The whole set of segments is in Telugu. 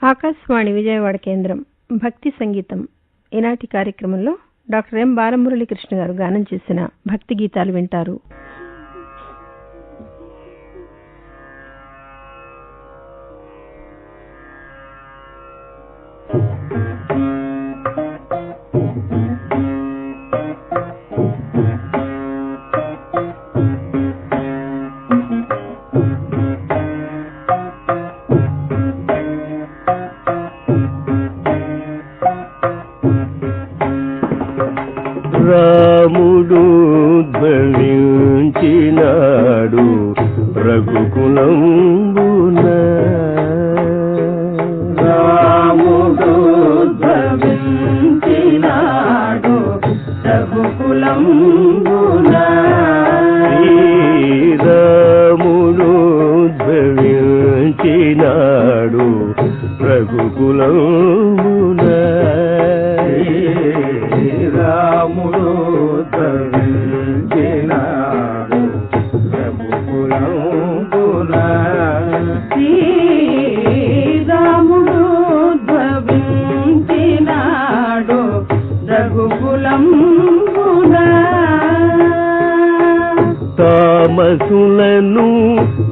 ఆకాశవాణి విజయవాడ కేంద్రం భక్తి సంగీతం ఈనాటి కార్యక్రమంలో డాక్టర్ ఎం బాలమురళీకృష్ణ గారు గానం చేసిన భక్తి గీతాలు వింటారు. రాముడు ధ్వనించినాడు రఘుకులంబున, రాముడు ధ్వనించినాడు రఘుకులంబున, శ్రీరాముడు ధ్వనించినాడు రఘుకులంబున, రాముడు ధ్వనించినాడు రఘుకులంబున, శ్రీరాముడు ధ్వనించినాడు రఘుకులంబున, తామసులను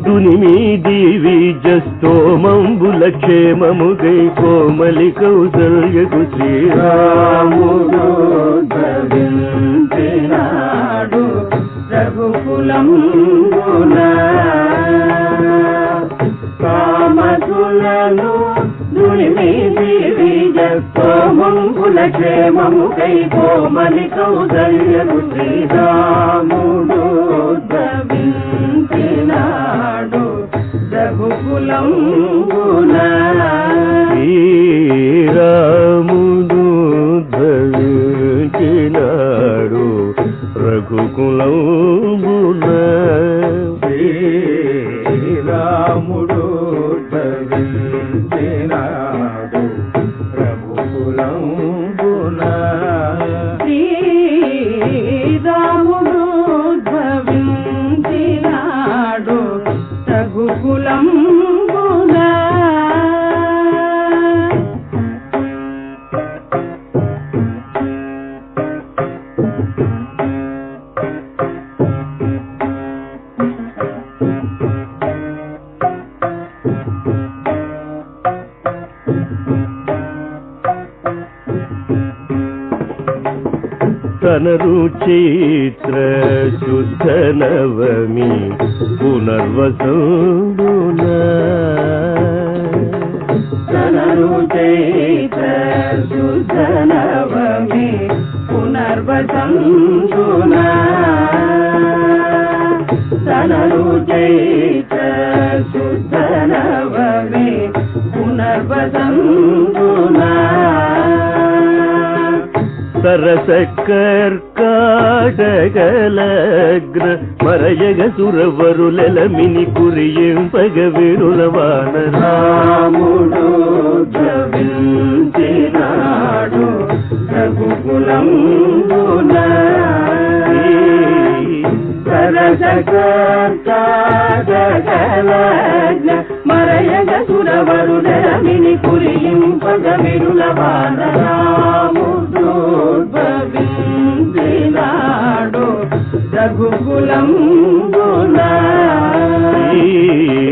దునిమీది విజస్తోమంబుల క్షేమముగై కోమలి కౌసల్యకు శ్రీరాముడు ధ్వనించినాడు రఘుకులంబున, కామసులను దునిమీది విజస్తోమంబుల క్షేమముగై కోమలి కౌసల్యకు శ్రీరాముడు ధ్వనించినాడు రఘుకులంబున, శ్రీరాముడు ధ్వనించినాడు రఘుకులంబున, శ్రీరాముడు ధ్వనించినాడు రఘుకులంబున, శ్రీరాముడు ధ్వనించినాడు రఘుకులంబున, తనరు చైత్ర శుద్ధ నవమి పునర్వసంబున, తనరు చైత్ర శుద్ధ నవమి పునర్వసంబున, తనరు చైత్ర శుద్ధ నవమి పునర్వసంబున, సరస కర్కాటకలగ్న మరయగ సురవరులెలమిని కురియింపగ విరులవాన, రాముడు ధ్వనించినాడు రఘుకులంబున, సరస కర్కాటకలగ్న మరయగ సురవరులెలమిని కురియింపగ విరులవాన, రాముడు ధ్వనించినాడు రఘుకులంబున,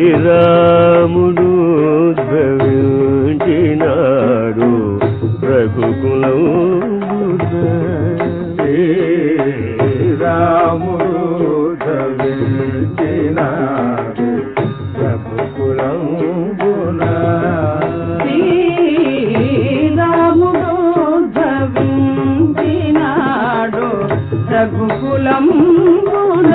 శ్రీరాముడు ధ్వనించినాడు రఘుకులంబున, శ్రీరాముడు ధ్వనించినాడు రఘుకులంబున, శ్రీరాముడు ధ్వనించినాడు రఘుకులంబున,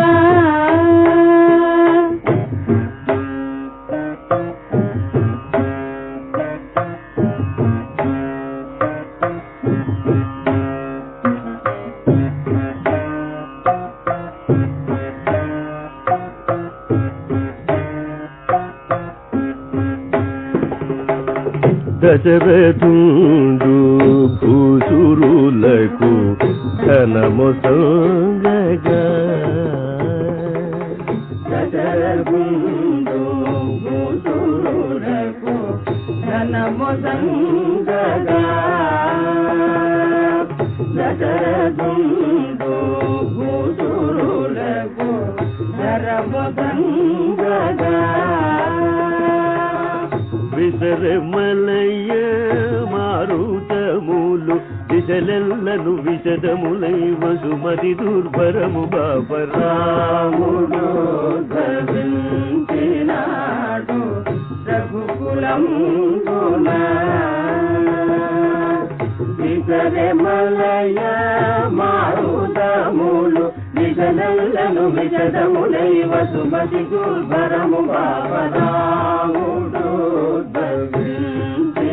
దశరథుండు భూసురులకు ధనమొసంగగా, దశరథుండు భూసురులకు ధనమొసంగగా దశరథుండు భూసురులకు ధరమొసంగగా విసరమలయ మారుతములు దిశలెల్లను విశదములై వసుమతి దుర్భరము బాపరాముడు ధరించినాడు రఘుకులంబున విసరమలయ మారుతములు దిశలెల్లను విశదములై వసుమతి దుర్భరము బాపరాముడు ధరించినాడు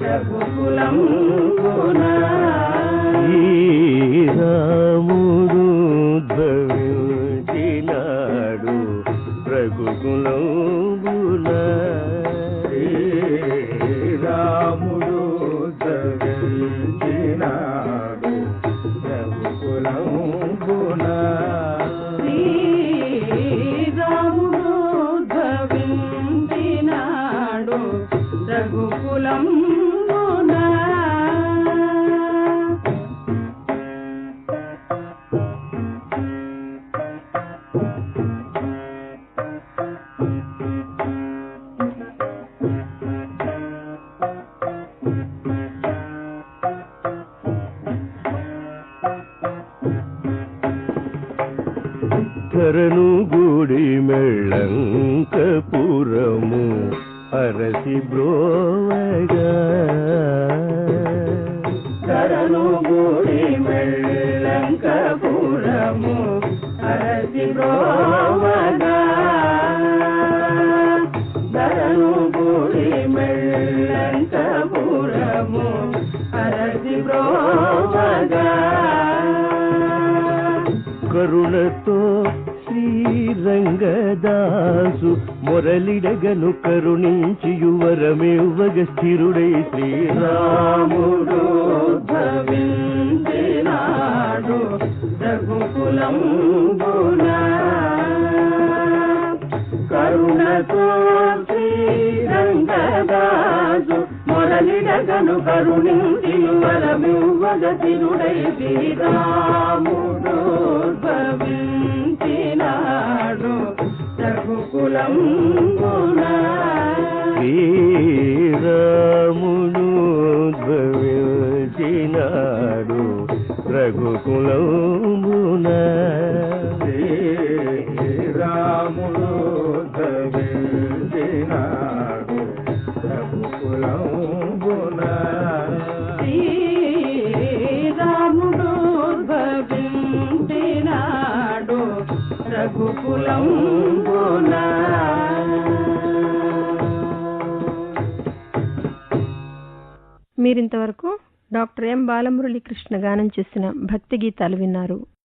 రఘుకులంబున రాముడు ధ్వజినాడు రఘుకులంబున రాముడు ధరించినాడు రఘుకులంబున శ్రీరాముడు ధరించినాడు రఘుకులంబున కరను గుడి మెళ్ళంకపురము అరసి బ్రోవగా కరను గుడి మెళ్ళంకపురము అరసి బ్రోవగా కరను గుడి మెళ్ళంకపురము అరసి బ్రోవగా కరుణతో శ్రీరంగదాసు మొరలిడగను కరుణించి యువరమివ్వగ స్థిరుడై శ్రీరాముడు ధరించినాడు రఘుకులంబున కరుణతో శ్రీరంగదాసు మొరలిడగను కరుణించి యువరమివ్వగ స్థిరుడై శ్రీరాముడు ధరించినాడు రఘుకులంబున శ్రీరాముడు ధ్వజినాడు రఘుకులంబున శ్రీరాముడు ధరించినాడు రఘుకులంబున శ్రీరాముడు ధరించినాడు రఘుకులంబున మీరింతవరకు డాక్టర్ ఎం బాలమురళీ కృష్ణ గానం చేసిన భక్తి గీతాలు విన్నారు.